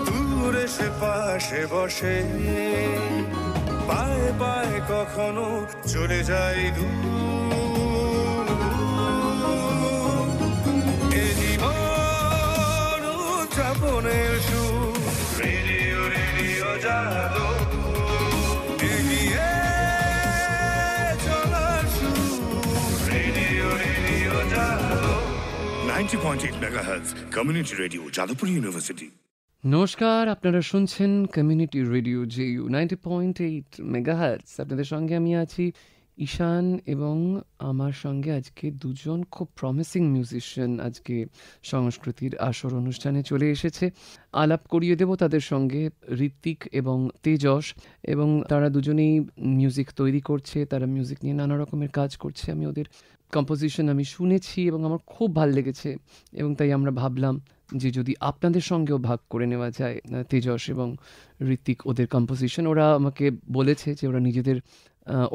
দূরে সে পাশে বসে, পায়ে পায়ে কখনো চলে যায় দূর। এ জীবন উদযাপনের সুর, রেডিও রেডিও জাদু, এগিয়ে চলার সুর, রেডিও রেডিও জাদু। 90.8 megahertz community radio, Jadavpur university. নমস্কার, আপনারা শুনছেন কমিউনিটি রেডিও JU 90.8 মেগাহার্টজ। আপনাদের সঙ্গে আমি আছি ঈশান, এবং আমার সঙ্গে আজকে দুজন খুব প্রমিসিং মিউজিশিয়ান আজকে সংস্কৃতির আসর অনুষ্ঠানে চলে এসেছে। আলাপ করিয়ে দেব তাদের সঙ্গে, ঋত্বিক এবং তেজস, এবং তারা দুজনেই মিউজিক তৈরি করছে, তারা মিউজিক নিয়ে নানা রকমের কাজ করছে। আমি ওদের কম্পোজিশন আমি শুনেছি এবং আমার খুব ভালো লেগেছে, এবং তাই আমরা ভাবলাম যে যদি আপনাদের সঙ্গেও ভাগ করে নেওয়া যায় তেজস এবং ঋত্বিক ওদের কম্পোজিশন। ওরা আমাকে বলেছে যে ওরা নিজেদের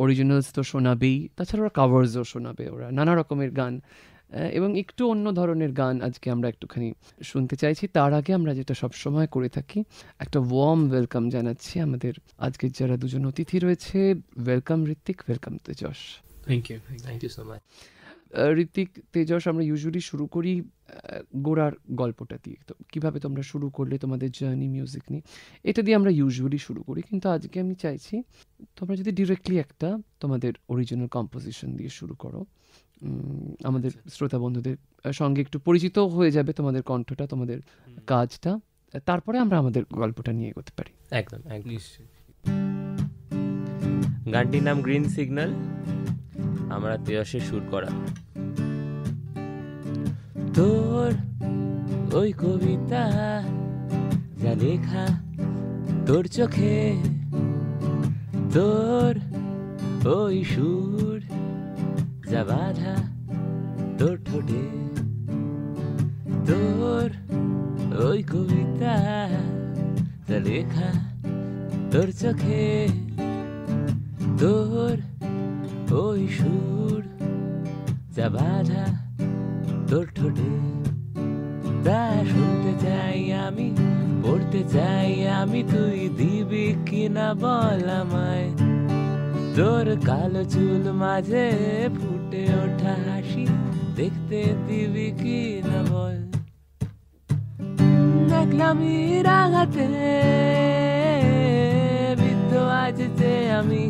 অরিজিনালস তো শোনাবেই, তাছাড়া ওরা কাভার্সও শোনাবে, ওরা নানা রকমের গান এবং একটু অন্য ধরনের গান আজকে আমরা একটুখানি শুনতে চাইছি। তার আগে আমরা যেটা সবসময় করে থাকি, একটা ওয়ার্ম ওয়েলকাম জানাচ্ছি আমাদের আজকের যারা দুজন অতিথি রয়েছে। Welcome Ritwik, welcome Tejas. Thank you so much. Ritwik, Tejas, আমরা ইউজুয়ালি শুরু করি গোড়ার গল্পটা দিয়ে। তো কীভাবে তোমরা শুরু করলে তোমাদের জার্নি মিউজিক নিয়ে, এটা দিয়ে আমরা ইউজুয়ালি শুরু করি, কিন্তু আজকে আমি চাইছি তোমরা যদি ডিরেক্টলি একটা তোমাদের অরিজিনাল কম্পোজিশন দিয়ে শুরু করো। আমাদের শ্রোতা বন্ধুদের সঙ্গে একটু পরিচিত হয়ে যাবে তোমাদের কণ্ঠটা, তোমাদের কাজটা, তারপরে আমরা আমাদের গল্পটা নিয়ে এগোতে পারি। একদম নিশ্চয়ই। গানটির নাম গ্রিন সিগন্যাল, আমরা তেজসের সুর করা। তোর ওই কবিতা যা লেখা তোর চোখে, তোর ওই সুর যা বাঁধা তোর ঠোঁটে, তোর ওই কবিতা যা লেখা তোর চোখে, তোর ওই সুর যা বাঁধা তোর ঠোঁটে। তা শুনতে চাই আমি, পড়তে চাই আমি, তুই দিবি কিনা বল আমায়। তোর কালো চুল মাঝে ফুটে ওঠা হাসি দেখতে দিবি কিনা বল। দেখলাম রাগাতে বিদ্ধ আজ যে আমি,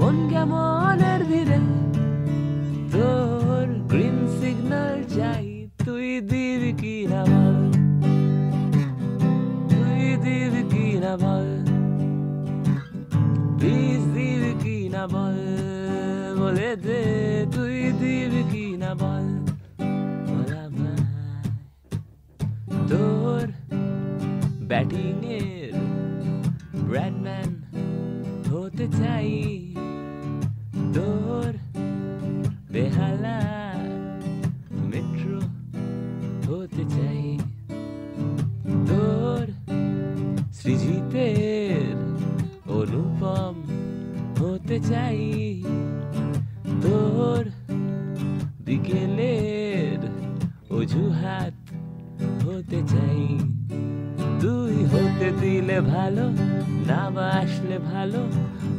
মন কেমনের ভিড়ে তোর গ্রিন সিগন্যাল চাই, তুই দিবি কিনা বল, তুই দিবি কিনা বল, প্লিজ দিবি কিনা বল, বলে দে তুই দিবি কিনা বল। তোর ব্যাটিং এর ব্র্যাডম্যান হতে চাই, তোর বেহালা মেট্রো হতে চাই, তোর সৃজিতের অনুপম হতে চাই, তোর বিকেলের অজুহাত হতে চাই। তুই হতে দিলে ভালো, না বাসলে ভালো,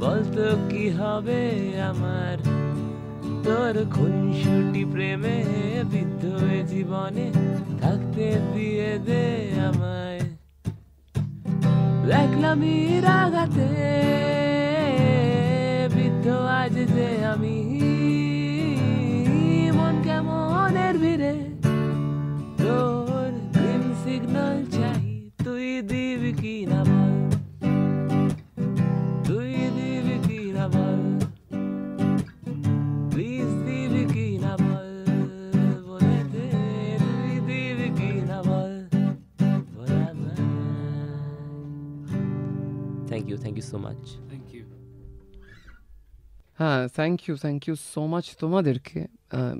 বলতো কি হবে আমার। তোর খুনসুটি প্রেমে বিদ্ধ হয়ে জীবনে থাকতে দিয়ে দে আমায়। দেখলাম রাগাতে বিদ্ধ আজ যে আমি, মন কেমনের ভিড়ে তোর গ্রিন সিগন্যাল চাই, তুই দিবি কিনা বল, তুই দিবি কিনা বল, প্লিজ দিবি কিনা বল, বলে দে তুই দিবি কিনা বল। Thank you so much. হ্যাঁ, থ্যাংক ইউ সো মাচ তোমাদেরকে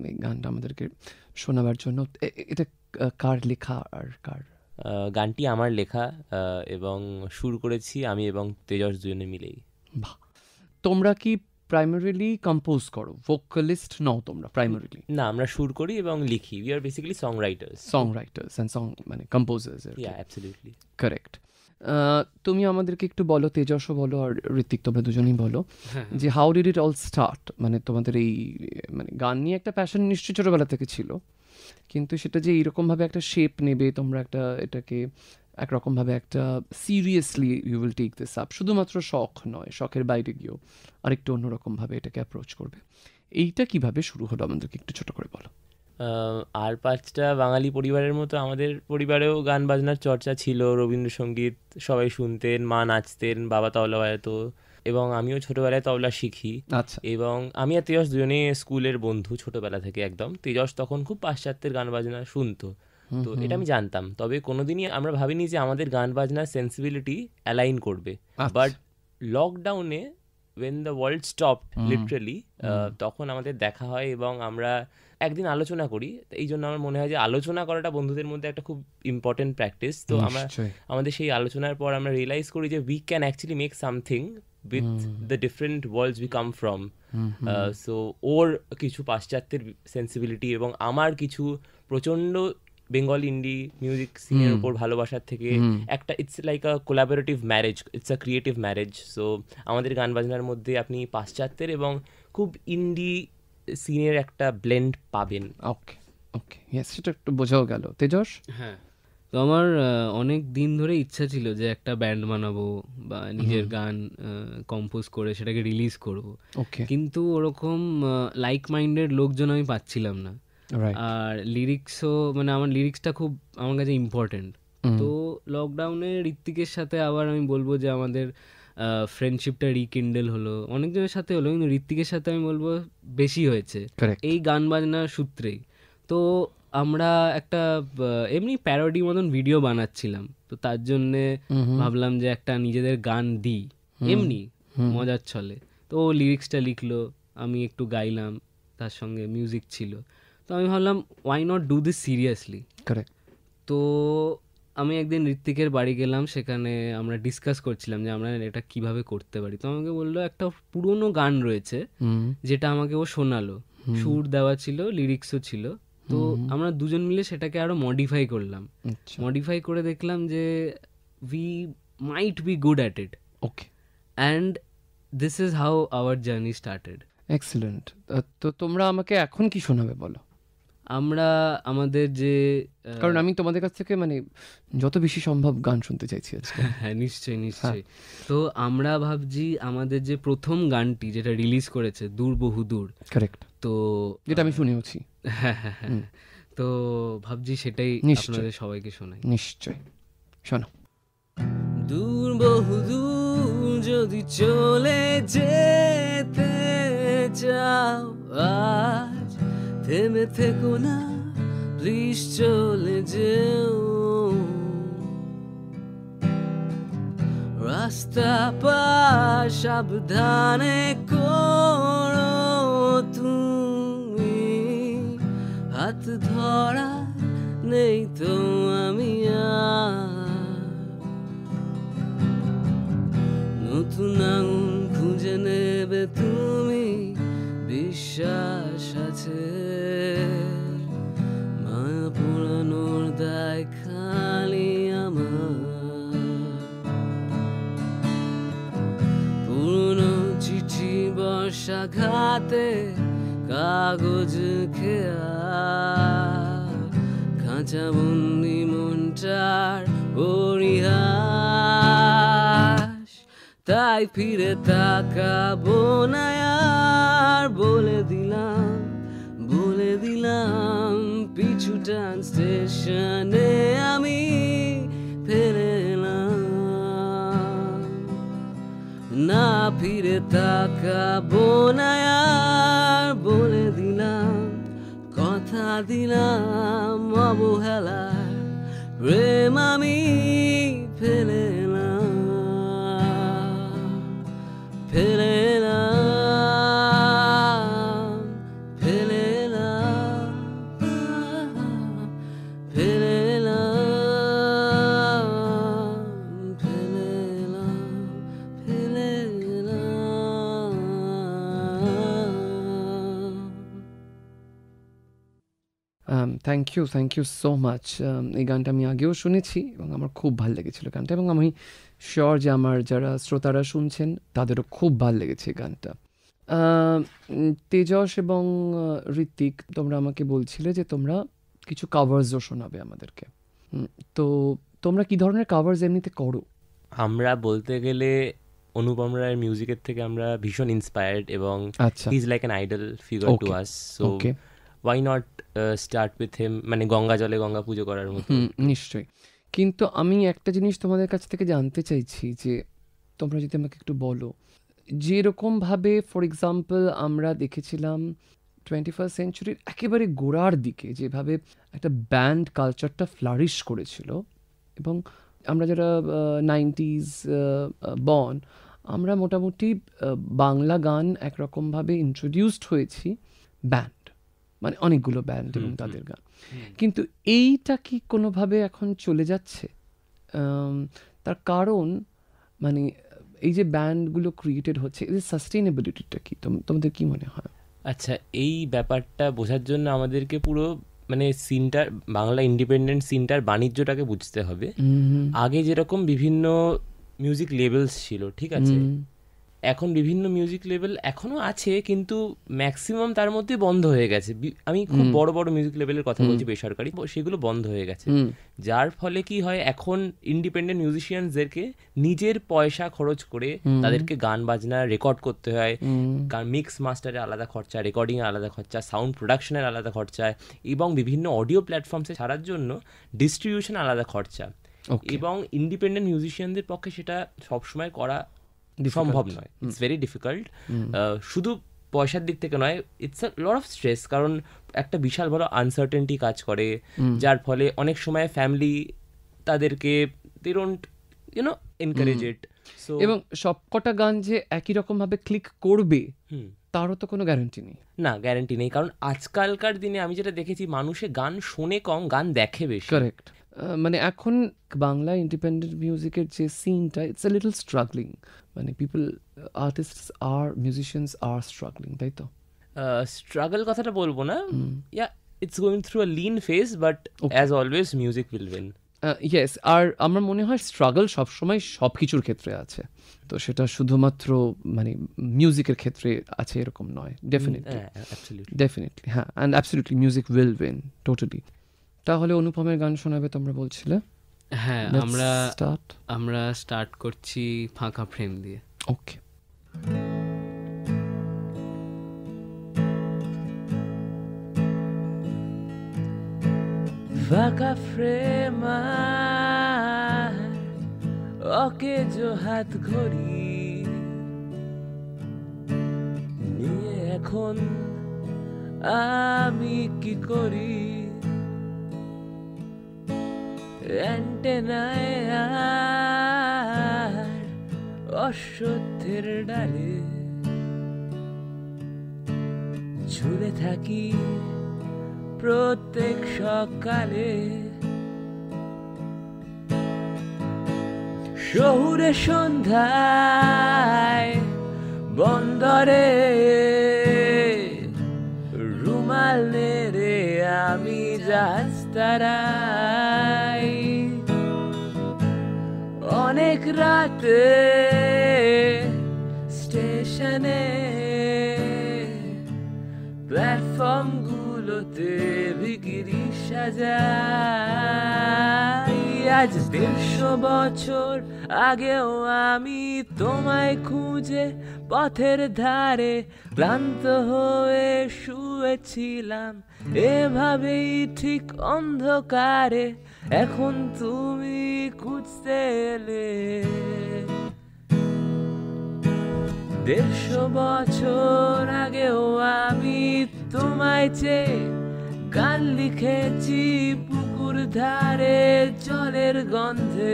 এই গানটা আমাদেরকে শোনাবার জন্য। এটা কার লেখা আর কার? গানটি আমার লেখা এবং সুর করেছি আমি এবং তেজস দুজনে মিলেই। বাহ! তোমরা কি প্রাইমারিলি কম্পোজ করো, ভোকালিস্ট নও তোমরা প্রাইমারিলি? না, আমরা সুর করি এবং লিখি। We are basically songwriters. Songwriters and song মানে কম্পোজার্স। Yeah, absolutely correct. তুমি আমাদেরকে একটু বলো, তেজসও বলো আর ঋত্বিক, তোমরা দুজনেই বলো যে how did it all start? মানে তোমাদের এই মানে গান নিয়ে একটা প্যাশন নিশ্চয়ই ছোটোবেলা থেকে ছিল, কিন্তু সেটা যে এইরকমভাবে একটা শেপ নেবে, তোমরা একটা এটাকে একরকমভাবে একটা seriously you will take this up, শুধুমাত্র শখ নয়, শখের বাইরে গিয়েও আরেকটু অন্যরকমভাবে এটাকে অ্যাপ্রোচ করবে, এইটা কিভাবে শুরু হলো আমাদেরকে একটু ছোট করে বলো। আর 5টা বাঙালি পরিবারের মতো আমাদের পরিবারেও গান বাজনার চর্চা ছিল। রবীন্দ্রসঙ্গীত সবাই শুনতেন, মা নাচতেন, বাবা তবলা বাজাতো, এবং আমিও ছোটোবেলায় তবলা শিখি। আচ্ছা। এবং আমি আর তেজস দুজনেই স্কুলের বন্ধু ছোটোবেলা থেকে একদম। তেজস তখন খুব পাশ্চাত্যের গান বাজনা শুনতো, তো এটা আমি জানতাম, তবে কোনোদিনই আমরা ভাবিনি যে আমাদের গান বাজনার সেন্সিবিলিটি অ্যালাইন করবে। বাট লকডাউনে when the world stopped literally, তখন আমাদের দেখা হয় এবং আমরা একদিন আলোচনা করি। এই জন্য আমার মনে হয় যে আলোচনা করাটা বন্ধুদের মধ্যে একটা খুব ইম্পর্টেন্ট প্র্যাকটিস। তো আমাদের সেই আলোচনার পর আমরা রিয়েলাইজ করি যে we can actually make something with the different worlds we come from. So ওর কিছু পাশ্চাত্যের সেন্সিবিলিটি এবং আমার কিছু প্রচণ্ড বেঙ্গল ইন্ডি মিউজিক সিনের উপর ভালোবাসার থেকে একটা it's like a collaborative marriage, it's a creative marriage. So আমাদের গান বাজনার মধ্যে আপনি পাশ্চাত্যের এবং খুব ইন্ডি সিনের একটা ব্লেন্ড পাবেন। ওকে ওকে, ইয়েস, সেটা একটু বোঝাও গেল। তেজস? হ্যাঁ, তো আমার অনেক দিন ধরে ইচ্ছা ছিল যে একটা ব্যান্ড বানাবো বা নিজের গান কম্পোজ করে সেটাকে রিলিজ করব, কিন্তু ওরকম লাইক মাইন্ডেড লোকজন আমি পাচ্ছিলাম না। আর লিরিক্সও, মানে আমার লিরিক্সটা খুব আমার কাছে ইম্পর্টেন্ট। তো লকডাউনে ঋত্বিকের সাথে আবার আমি বলবো যে আমাদের ফ্রেন্ডশিপটা রিকিন্ডেল হলো, অনেকজনের সাথে হলো, কিন্তু ঋত্বিকের সাথে আমি বলবো বেশি হয়েছে এই গান বাজনার সূত্রেই। তো আমরা একটা এমনি প্যারোডি মতন ভিডিও বানাচ্ছিলাম, তো তার জন্যে ভাবলাম যে একটা নিজেদের গান দিই এমনি মজার ছলে। তো ও লিরিক্সটা লিখলো, আমি একটু গাইলাম, তার সঙ্গে মিউজিক ছিল। তো আমি ভাবলাম why not do this seriously. Correct. তো আমি একদিন ঋত্বিকের বাড়ি গেলাম, সেখানে আমরা ডিসকাস করছিলাম যে আমরা এটা কিভাবে করতে পারি। তো আমাকে বললো একটা পুরোনো গান রয়েছে যেটা আমাকে ও শোনালো, সুর দেওয়া ছিল, লিরিক্সও ছিল। তো আমরা দুজন মিলে সেটাকে আরো মডিফাই করলাম। মডিফাই করে দেখলাম যে we might be good at it. Okay, and this is how hour journey started. Excellent. তো তোমরা আমাকে এখন কি শোনাবে বলো? আমরা আমাদের যে, কারণ আমি তোমাদের কাছ থেকে মানে যত বেশি সম্ভব গান শুনতে চাইছি আজকে। হ্যাঁ, নিশ্চয়ই নিশ্চয়ই। তো আমরা ভাবছি আমাদের যে প্রথম গানটি যেটা রিলিজ করেছে, দূর বহু দূর, কারেক্ট, তো যেটা আমি শুনেওছি। হ্যাঁ হ্যাঁ হ্যাঁ, তো ভাবছি সেটাই আপনাদের সবাইকে শোনাই। নিশ্চয়, শোনো। দূর বহু দূর যদি চলে যেতে চাও, আজ থেমে থেকো না প্লিজ, চলে যেও। রাস্তা পার সাবধানে করো তুমি, হাত ধরা নেই তো আমি আর। নতুন আগুন খুঁজে নেবে তুমি, বিশ্বাস আছে, মায়া পোড়ানোর দায় খালি আমার। পুরনো চিঠি বর্ষাঘাতে কাগজ খেয়া, খাঁচা বন্দি মনটার পরিহাস, তাই ফিরে তাকাবো না আর। বলে দিলাম পিছু টান স্টেশনে আমি ফিরে এলাম না, ফিরে তাকাবো না আর। বলে দিলাম, কথা দিলাম, অবহেলার প্রেম আমি ফেলে এলাম, ফেলে এলাম, ফেলে এলাম, ফেলে এলাম, ফেলে এলাম, ফেলে এলাম। Thank you so much. এই গানটা আমি আগেও শুনেছি এবং আমার খুব ভালো লেগেছিল গানটা, এবং আমি শিওর যে আমার যারা শ্রোতারা শুনছেন তাদেরও খুব ভালো লেগেছে এই গানটা। তেজস এবং ঋত্বিক, তোমরা আমাকে বলছিলে যে তোমরা কিছু কাভার্সও শোনাবে আমাদেরকে। তো তোমরা কি ধরনের কাভার্স এমনিতে করো? আমরা বলতে গেলে অনুপম রায়ের মিউজিকের থেকে আমরা ভীষণ ইন্সপায়ার্ড, এবং he is like an idol figure to us, so why not start with him, মানে গঙ্গা জলে গঙ্গা পুজো করার মতো। নিশ্চয়ই। কিন্তু আমি একটা জিনিস তোমাদের কাছ থেকে জানতে চাইছি, যে তোমরা যদি আমাকে একটু বলো, যেরকমভাবে ফর এক্সাম্পল আমরা দেখেছিলাম 21st সেঞ্চুরির একেবারে গোড়ার দিকে যেভাবে একটা ব্যান্ড কালচারটা ফ্লারিশ করেছিল, এবং আমরা যারা 90s বর্ন, আমরা মোটামুটি বাংলা গান একরকমভাবে ইন্ট্রোডিউসড হয়েছি ব্যান্ড, মানে অনেকগুলো ব্যান্ড এবং তাদের গান। কিন্তু এইটা কি কোনোভাবে এখন চলে যাচ্ছে? তার কারণ মানে এই যে ব্যান্ডগুলো ক্রিয়েটেড হচ্ছে, এদের সাস্টেইনেবিলিটিটা কি, তোমাদের কি মনে হয়? আচ্ছা, এই ব্যাপারটা বোঝার জন্য আমাদেরকে পুরো মানে সিনটার, বাংলা ইন্ডিপেন্ডেন্ট সিনটার বাণিজ্যটাকে বুঝতে হবে। আগে যেরকম বিভিন্ন মিউজিক লেভেলস ছিল, ঠিক আছে, এখন বিভিন্ন মিউজিক লেভেল এখনও আছে, কিন্তু ম্যাক্সিমাম তার মধ্যে বন্ধ হয়ে গেছে। আমি খুব বড় বড় মিউজিক লেভেলের কথা বলছি, বেসরকারি, সেগুলো বন্ধ হয়ে গেছে। যার ফলে কি হয়, এখন ইন্ডিপেন্ডেন্ট মিউজিশিয়ানসদেরকে নিজের পয়সা খরচ করে তাদেরকে গান বাজনা রেকর্ড করতে হয়। গান মিক্স মাস্টারে আলাদা খরচা, রেকর্ডিংয়ে আলাদা খরচা, সাউন্ড প্রোডাকশনের আলাদা খরচা, এবং বিভিন্ন অডিও প্ল্যাটফর্মসে ছাড়ার জন্য ডিস্ট্রিবিউশন আলাদা খরচা। এবং ইন্ডিপেন্ডেন্ট মিউজিশিয়ানদের পক্ষে সেটা সবসময় করা সম্ভব নয়, ইটস ভেরি ডিফিকাল্ট। শুধু পয়সার দিক থেকে নয়, it's a lot of stress, কারণ একটা বিশাল বড় আনসার্টেনটি কাজ করে, যার ফলে অনেক সময় ফ্যামিলি তাদেরকে they don't encourage it. So এবং সবকটা গান যে একই রকম ভাবে ক্লিক করবে তারও তো কোনো গ্যারান্টি নেই। না, গ্যারান্টি নেই, কারণ আজকালকার দিনে আমি যেটা দেখেছি, মানুষে গান শোনে কম, গান দেখে বেশি। কারেক্ট। মানে এখন বাংলা ইন্ডিপেন্ডেন্ট মিউজিকের যে সিনটা, ইটস আ লিটল স্ট্রাগলিং, মানে পিপল, আর্টিস্টস আর মিউজিশিয়ানস আর স্ট্রাগলিং, তাই তো? স্ট্রাগল কথাটা বলবো না, yeah, it's going through a lean phase, but as always music will win. Yes, আর আমার মনে হয় স্ট্রাগল সবসময় সব কিছুর ক্ষেত্রে আছে, তো সেটা শুধুমাত্র মানে মিউজিকের ক্ষেত্রে আছে এরকম নয়। ডেফিনেটলি, হ্যাঁ, and absolutely music will win, totally. তাহলে অনুপমের গান শোনাবে তোমরা বলছিলে? হ্যাঁ, আমরা স্টার্ট করছি ফাঁকা ফ্রেম দিয়ে। ওকে। ফাঁকা ফ্রেম ওকে জো হাত ঘড়ি নিয়ে এখন আমি কি করি, অ্যান্টেনায় আর অশ্বত্থের ডালে ঝুলে থাকি প্রত্যেক সকালে, শহুরে সন্ধ্যায় বন্দরে রুমাল নেড়ে আমি জাহাজ তারাই, অনেক রাতে স্টেশনে প্ল্যাটফর্ম গুলোতে বিক্রি সাজাই। আজ 150 বছর আগেও আমি তোমায় খুঁজে পথের ধারে ক্লান্ত হয়ে শুয়েছিলাম, এভাবেই ঠিক অন্ধকারে এখন তুমি খুঁজতে এলে। 150 বছর আগেও আমি তোমায় চেয়ে গান লিখেছি পুকুর ধারে জলের গন্ধে,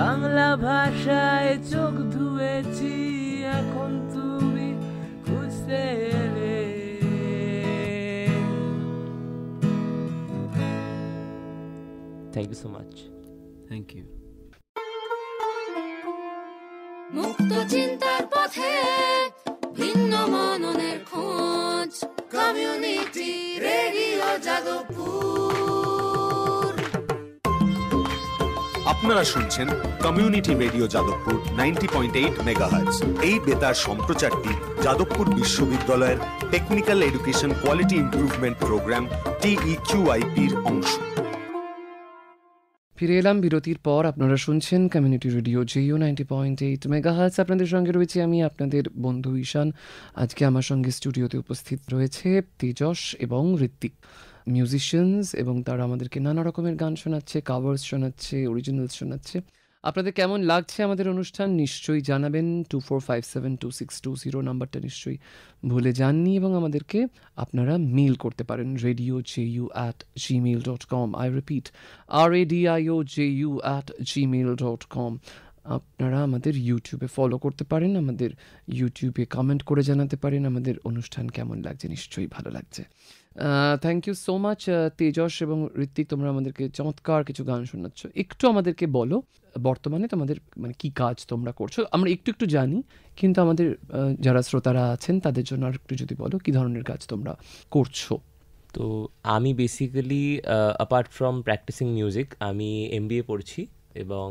বাংলা ভাষায় চোখ ধুয়েছি, এখন তুমি খুঁজতে এলে। Thank you so much. Thank you. মুক্ত চিন্তার পথে ভিন্ন মননের খোঁজ, কমিউনিটি রেডিও যাদবপুর। আপনারা শুনছেন কমিউনিটি রেডিও যাদবপুর 90.8 মেগাহার্টজ। এই বেতার সম্প্রচারটি যাদবপুর বিশ্ববিদ্যালয়ের technical education quality improvement programme TEQIP-র অংশ। ফিরে এলাম বিরতির পর। আপনারা শুনছেন কমিউনিটি রেডিও JU 90.8 মেগাহার্টজ। আপনাদের সঙ্গে রয়েছে আমি, আপনাদের বন্ধু ঈশান। আজকে আমার সঙ্গে স্টুডিওতে উপস্থিত রয়েছে তেজস এবং ঋত্বিক, মিউজিশিয়ানস, এবং তারা আমাদেরকে নানা রকমের গান শোনাচ্ছে, কাভার্স শোনাচ্ছে, অরিজিনালস শোনাচ্ছে। আপনাদের কেমন লাগছে আমাদের অনুষ্ঠান নিশ্চয়ই জানাবেন। 24572620 নাম্বারটা নিশ্চয়ই ভুলে যাননি, এবং আমাদেরকে আপনারা মেল করতে পারেন radioju@gmail.com। I repeat, radioju@gmail.com। আপনারা আমাদের ইউটিউবে ফলো করতে পারেন, আমাদের ইউটিউবে কমেন্ট করে জানাতে পারেন আমাদের অনুষ্ঠান কেমন লাগছে। নিশ্চয়ই ভালো লাগছে। Thank you so much Tejas এবং ঋত্বিক, তোমরা আমাদেরকে চমৎকার কিছু গান শোনাচ্ছ। একটু আমাদেরকে বলো বর্তমানে তোমাদের মানে কি কাজ তোমরা করছো। আমরা একটু একটু জানি, কিন্তু আমাদের যারা শ্রোতারা আছেন তাদের জন্য আর একটু যদি বলো কি ধরনের কাজ তোমরা করছো। তো আমি basically apart from practising music, আমি MBA পড়ছি, এবং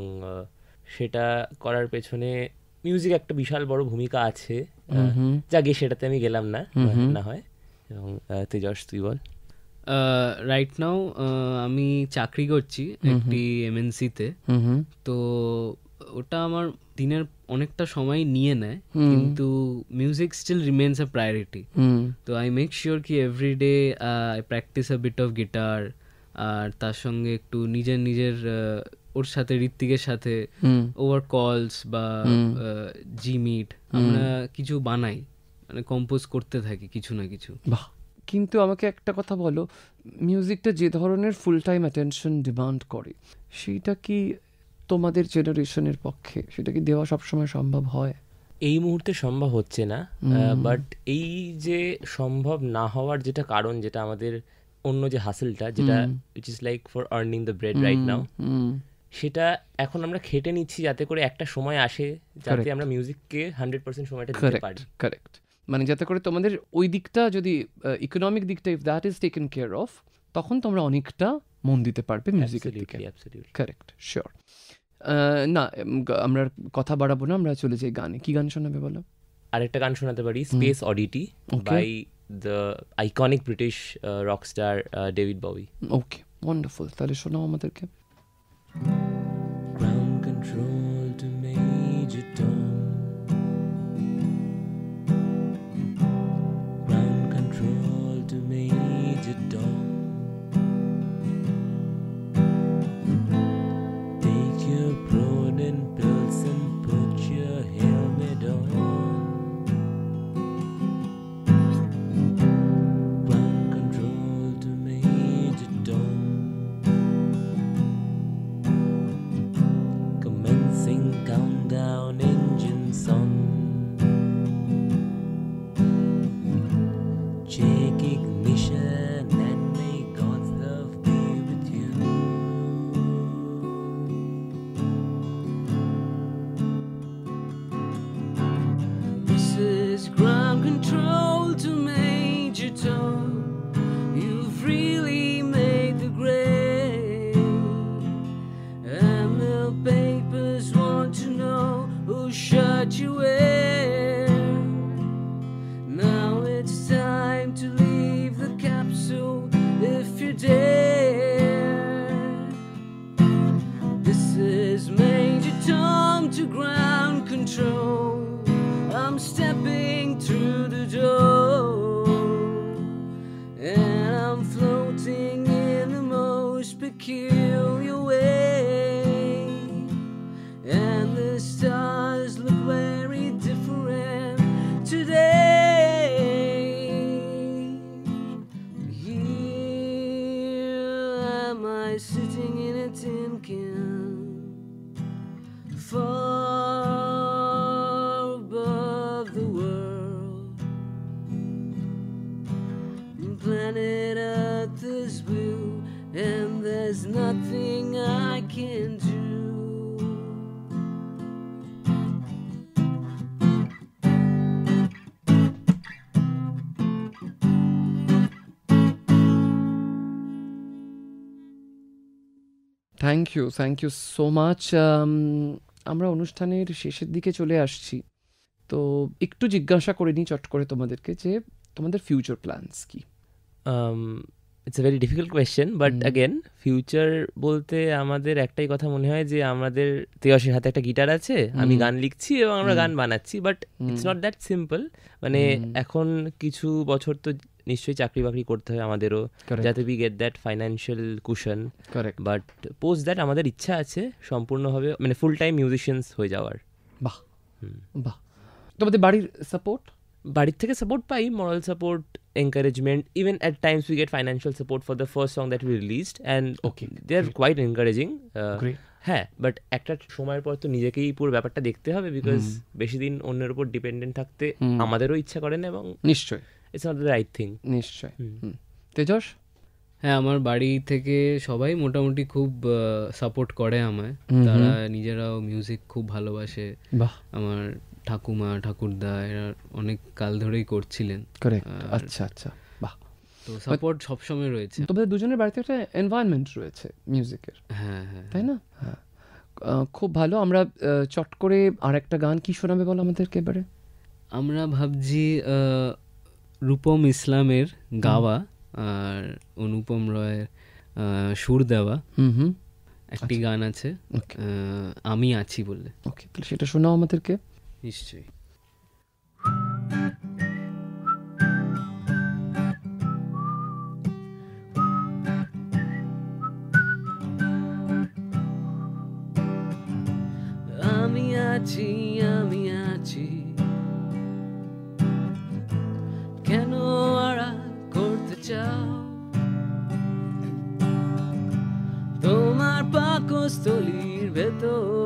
সেটা করার পেছনে মিউজিক একটা বিশাল বড় ভূমিকা আছে। যাকে সেটাতে আমি গেলাম না, না হয়। এবং তেজস, তুই বল। রাইট নাও আমি চাকরি করছি একটি MNC-তে। তো ওটা আমার দিনের অনেকটা সময় নিয়ে নেয়, কিন্তু music still remains a priority. তো আই মেক শিওর কি every day I practise a bit of guitar, আর তার সঙ্গে একটু নিজের ওর সাথে ঋত্বিকের সাথে ওভার কলস বা জিমিট আমরা কিছু বানাই, মানে কম্পোজ করতে থাকি কিছু না কিছু। বাহ! কিন্তু আমাকে একটা কথা বলো, মিউজিকটা যে ধরনের ফুল টাইম অ্যাটেনশন ডিমান্ড করে, সেইটা কি তোমাদের জেনারেশনের পক্ষে সেটা কি দেওয়া সবসময় সম্ভব হয়? এই মুহূর্তে সম্ভব হচ্ছে না, বাট এই যে সম্ভব না হওয়ার যেটা কারণ, যেটা আমাদের অন্য যে হাসেলটা, যেটা which is like for earning the bread right now, সেটা এখন আমরা খেটে নিচ্ছি যাতে করে একটা সময় আসে যাতে আমরা মিউজিককে 100% সময়টা দিতে পারি। কারেক্ট, মানে যাতে করে তোমাদের ওই দিকটা, যদি ইকোনমিক দিকটা if that is taken care of, তখন তোমরা অনেকটা মন দিতে পারবে মিউজিকের দিকে। Correct, sure. না, আমরা কথা বাড়াবো না, আমরা চলে যাই গানে। কি গান শোনাবে বলো? আরেকটা গান শোনাতে পারি, Space Oddity by the iconic British rockstar David Bowie. Okay, wonderful. তাহলে শোনাও আমাদেরকে। Ground control to Major Tom. Ground control to Major Tom. Take your protein pills and put your helmet on. Ground control to Major Tom. Commencing countdown, engines on. Check ignition and may God's love be with you. This is ground control to Major Tom. You've really made the grade. And the papers want to know who shut you in. Now it's time to leave the capsule if you dare. This is Major Tom to ground control. I'm stepping through the door, and I'm floating in the most peculiar way. And the stars look very different today. Here am I sitting in a tin can, far above the world. Planet Earth is blue, and there's nothing I can do. Thank you so much. আমরা অনুষ্ঠানের শেষের দিকে চলে আসছি, তো একটু জিজ্ঞাসা করে নিই চট করে তোমাদেরকে যে তোমাদের ফিউচার প্ল্যানস কি? It's a very difficult question, but again future বলতে আমাদের একটাই কথা মনে হয় যে আমাদের তেয়সের হাতে একটা গিটার আছে, আমি গান লিখছি এবং আমরা গান বানাচ্ছি, but it's not that simple. মানে এখন কিছু বছর তো নিশ্চয়ই চাকরি বাকরি করতে হয় আমাদেরও, যাতে we get that financial cushion. But post that আমাদের ইচ্ছা আছে সম্পূর্ণভাবে মানে ফুল টাইম মিউজিশিয়ানস হয়ে যাওয়ার। বাহ বাহ। তোমাদের বাড়ির সাপোর্ট? বাড়ির থেকে support pi, moral support, encouragement. Even at times we get financial support for the first song that we released, and they are quite encouraging. হ্যাঁ, বাট একটা সময়ের পর তো নিজেকেই পুরো ব্যাপারটা দেখতে হবে, বিকজ বেশি দিন অন্যের উপর ডিপেন্ডেন্ট থাকতে আমাদেরও ইচ্ছা করে না, এবং নিশ্চয়ই it's not the right thing. নিশ্চয়ই। তেজস? হ্যাঁ, আমার বাড়ি থেকে সবাই মোটামুটি খুব সাপোর্ট করে আমায়, তারা নিজেরাও মিউজিক খুব ভালোবাসে। আমার ঠাকুমা ঠাকুরদা এরা অনেক কাল ধরেই করছিলেন। আচ্ছা আচ্ছা, বাহ। তো সাপোর্ট সবসময় রয়েছে। তোমাদের দুজনের বাড়িতে একটা এনভায়রনমেন্ট রয়েছে মিউজিকের, হ্যাঁ হ্যাঁ, তাই না? হ্যাঁ, খুব ভালো। আমরা চট করে আর একটা গান কি শোনাবে বলো আমাদেরকে এবারে? আমরা ভাবছি রূপম ইসলামের গাওয়া আর অনুপম রয়ের সুর দেওয়া একটি গান আছে, আমি আছি বললে। ওকে, তাহলে সেটা শোনাও আমাদেরকে। নিশ্চয়ই। আমি আছি, আমি আছি, কেন আড়াল করতে চাও? তোমার পাকস্থলীর ভেতর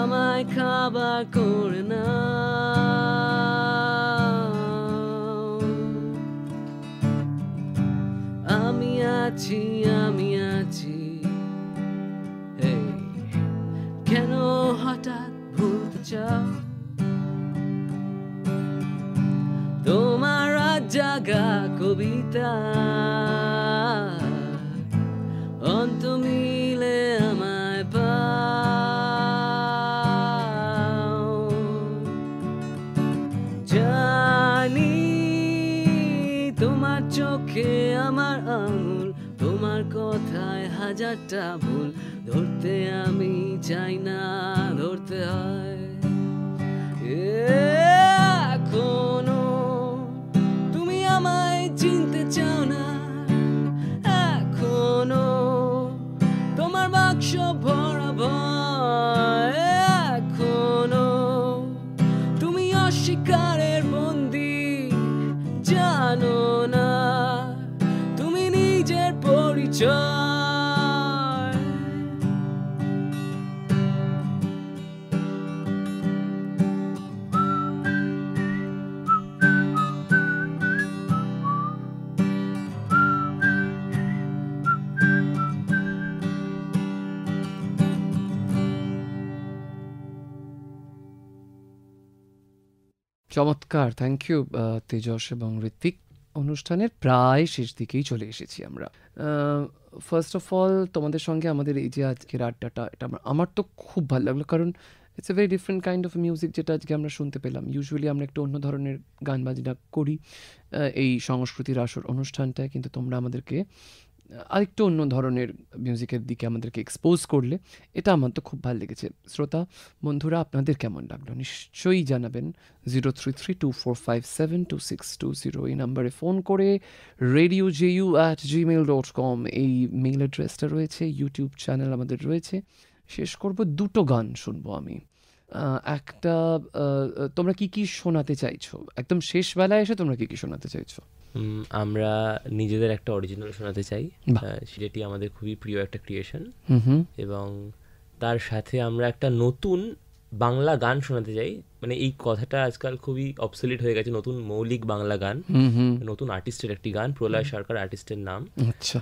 আমায় খাবার করে না। আমি আছি, আমি আছি, কেন হঠাৎ ভুলতে চাও? তোমার রাত জাগা কবিতা অন্ত মিলে আমায় পাও। জানি তোমার চোখে আমার আঙুল, তোমার কথায় হাজারটা ভুল, ধরতে আমি চাই না, ধরতে হয়। এখনো তুমি আমায় চিনতে চাও না, এখনো তোমার বাক্স ভরা ভয়, এখনো তুমি অস্বীকারের বন্দী, জানো না তুমি নিজের পরিচয়। চমৎকার, থ্যাংক ইউ তেজস এবং ঋত্বিক। অনুষ্ঠানের প্রায় শেষ দিকেই চলে এসেছি আমরা। ফার্স্ট অফ অল তোমাদের সঙ্গে আমাদের এই যে আজকের আড্ডাটা, এটা আমার তো খুব ভালো লাগলো, কারণ it's a very different kind of music যেটা আজকে আমরা শুনতে পেলাম। ইউজুয়ালি আমরা একটু অন্য ধরনের গান বাজনা করি এই সংস্কৃতির আসর অনুষ্ঠানটায়, কিন্তু তোমরা আমাদেরকে আরেকটু অন্য ধরনের মিউজিকের দিকে আমাদেরকে এক্সপোজ করলে, এটা আমার তো খুব ভালো লেগেছে। শ্রোতা বন্ধুরা, আপনাদের কেমন লাগলো নিশ্চয়ই জানাবেন। 0332457262 এই নাম্বারে ফোন করে, radioju@gmail.com এই মেইল অ্যাড্রেসটা রয়েছে। ইউটিউব চ্যানেল আমাদের রয়েছে। শেষ করব, দুটো গান শুনবো আমি। একটা তোমরা কি কি শোনাতে চাইছো? একদম শেষ বেলায় এসে তোমরা কি কি শোনাতে চাইছো? আমরা নিজেদের একটা অরিজিনাল শোনাতে চাই, যেটি আমাদের খুবই প্রিয় একটা ক্রিয়েশন, এবং তার সাথে আমরা একটা নতুন বাংলা গান শোনাতে চাই। মানে এই কথাটা আজকাল খুবই অবসলিট হয়ে গেছে, নতুন মৌলিক বাংলা গান, নতুন আর্টিস্টের একটি গান, প্রলয় সরকার আর্টিস্টের নাম,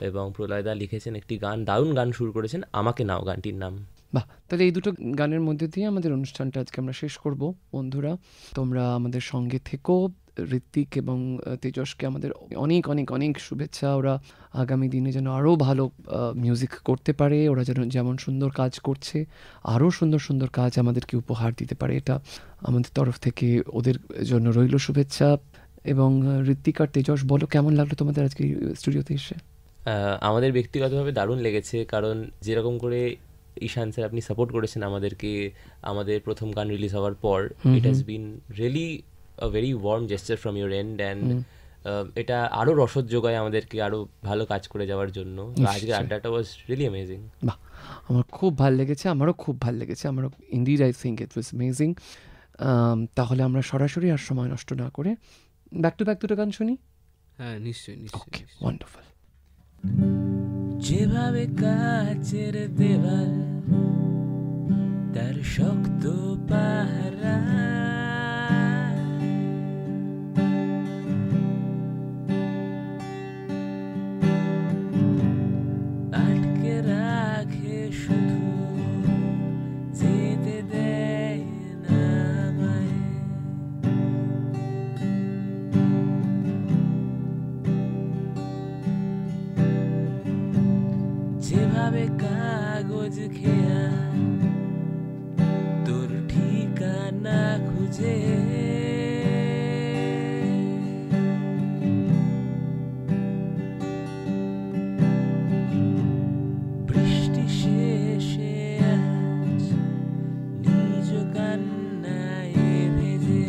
এবং প্রলয় দা লিখেছেন একটি গান, দারুণ গান শুরু করেছেন, আমাকে নাও গানটির নাম। বাহ, তাহলে এই দুটো গানের মধ্যে দিয়ে আমাদের অনুষ্ঠানটা আজকে আমরা শেষ করব। বন্ধুরা, তোমরা আমাদের সঙ্গে থেকো, ঋত্বিক এবং তেজসকে আমাদের অনেক অনেক অনেক শুভেচ্ছা। ওরা আগামী দিনে যেন আরও ভালো মিউজিক করতে পারে, ওরা যেন যেমন সুন্দর কাজ করছে আরও সুন্দর সুন্দর কাজ আমাদেরকে উপহার দিতে পারে, এটা আমাদের তরফ থেকে ওদের জন্য রইল শুভেচ্ছা। এবং ঋত্বিক আর তেজস, বলো কেমন লাগলো তোমাদের আজকে স্টুডিওতে এসে? আমাদের ব্যক্তিগতভাবে দারুণ লেগেছে, কারণ যেরকম করে ঈশান স্যার আপনি সাপোর্ট করেছেন আমাদেরকে আমাদের প্রথম গান রিলিজ হওয়ার পর, it has been really a very warm gesture from your and, and এটা আরও রসদ যোগায় আমাদেরকে আরও ভালো কাজ করে যাওয়ার জন্য। আজকের আড্ডাটা ওয়াজ রিয়েলি অ্যামেজিং। বাহ, আমার খুব ভালো লেগেছে, আমারও খুব ভালো লেগেছে, আমারও indeed I think it was amazing. তাহলে আমরা সরাসরি আর সময় নষ্ট না করে ব্যাক টু ব্যাক দুটো গান শুনি। হ্যাঁ, নিশ্চয়ই নিশ্চয়ই। ওকে, ওয়ান্ডারফুল। যেভাবে কাচের দেওয়াল তার শক্ত পাহারা, আটকে রাখে শুধু, যেতে দেয় না আমায়। যেভাবে কাগজ খেয়া তোর ঠিকানা খুঁজে, বৃষ্টি শেষে আজ নিজ কান্নায় ভেজে,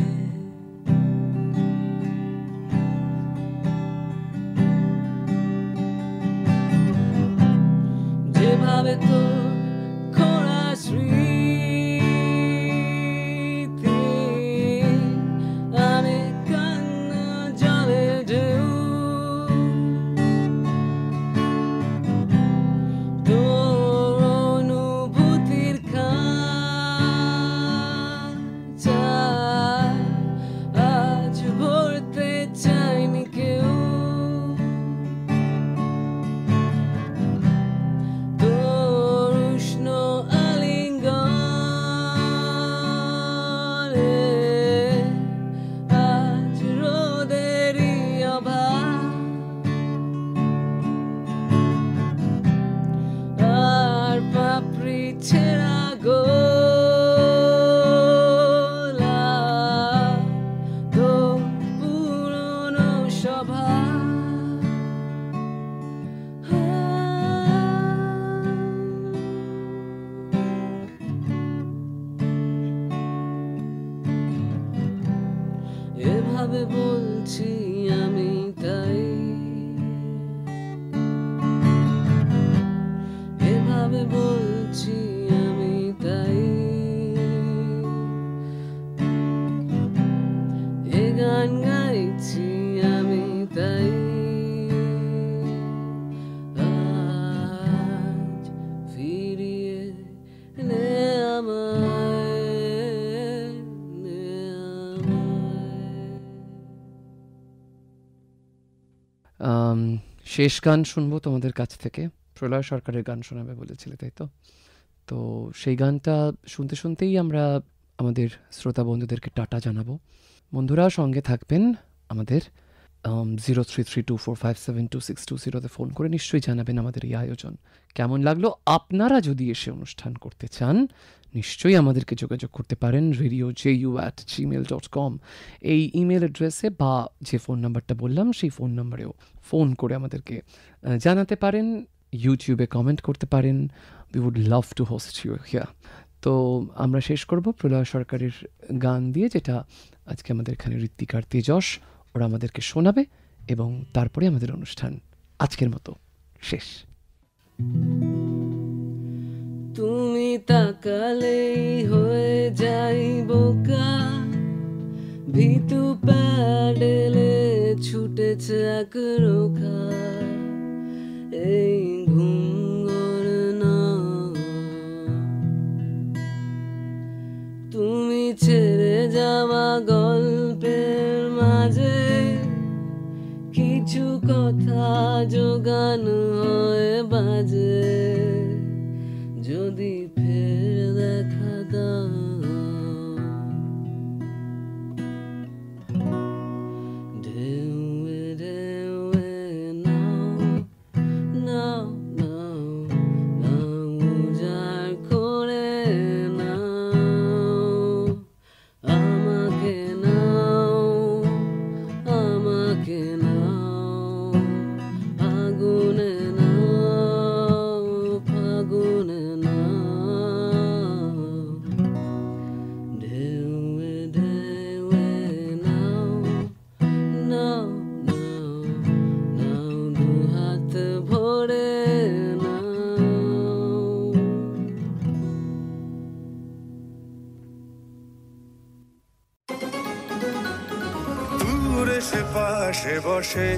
যেভাবে তোর খোঁড়া স্মৃতি আনে কান্না জলে ঢেউ, তোর অনুভূতির খাঁচা আজ ভরতে চাইনি কেউ, এভাবে বলছি আমি তাই, এভাবে বলছি আমি তাই, এ গান গাইছি আমি তাই, আজ ফিরিয়ে নে আমায়, নে আমায়। শেষ গান শুনবো তোমাদের কাছ থেকে, প্রলয় সরকারের গান শোনাবে বলেছিলে, তাই তো? তো সেই গানটা শুনতে শুনতেই আমরা আমাদের শ্রোতা বন্ধুদেরকে টাটা জানাবো। বন্ধুরা সঙ্গে থাকবেন আমাদের 0332457260 ফোন করে নিশ্চয়ই জানাবেন আমাদের এই আয়োজন কেমন লাগলো। আপনারা যদি এসে অনুষ্ঠান করতে চান নিশ্চয়ই আমাদেরকে যোগাযোগ করতে পারেন radio.ju@gmail.com এই ইমেল অ্যাড্রেসে, বা যে ফোন নাম্বারটা বললাম সেই ফোন নাম্বারেও ফোন করে আমাদেরকে জানাতে পারেন, ইউটিউবে কমেন্ট করতে পারেন। We would love to host you here. তো আমরা শেষ করব প্রলয় সরকারের গান দিয়ে, যেটা আজকে আমাদের এখানে ঋত্বিক আর তেজস ওরা আমাদেরকে শোনাবে, এবং তারপরে আমাদের অনুষ্ঠান আজকের মতো শেষ। তুমি তাকালেই হয়ে যাই বোকা, ভিতু প্যাডেলে ছুটেছে এক রোখা, এই ঘুঙ্গর না তুমি ছেড়ে যাওয়া গল্পের মাঝে, কিছু কথা জোগান হয়ে বাজে, যদি ফের দেখা দাও বসে বসে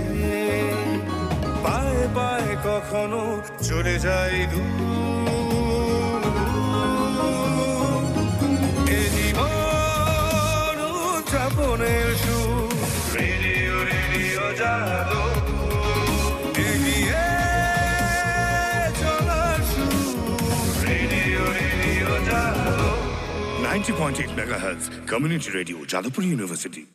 পায়ে পায়ে কখনো চলে যায় দূর। এ জীবন উদযাপনের সুর, রেডিও রেডিও যাদবপুর, এগিয়ে চলার সুর, radio radio Jadavpur. 90.8 megahertz, Community Radio, Jadavpur University.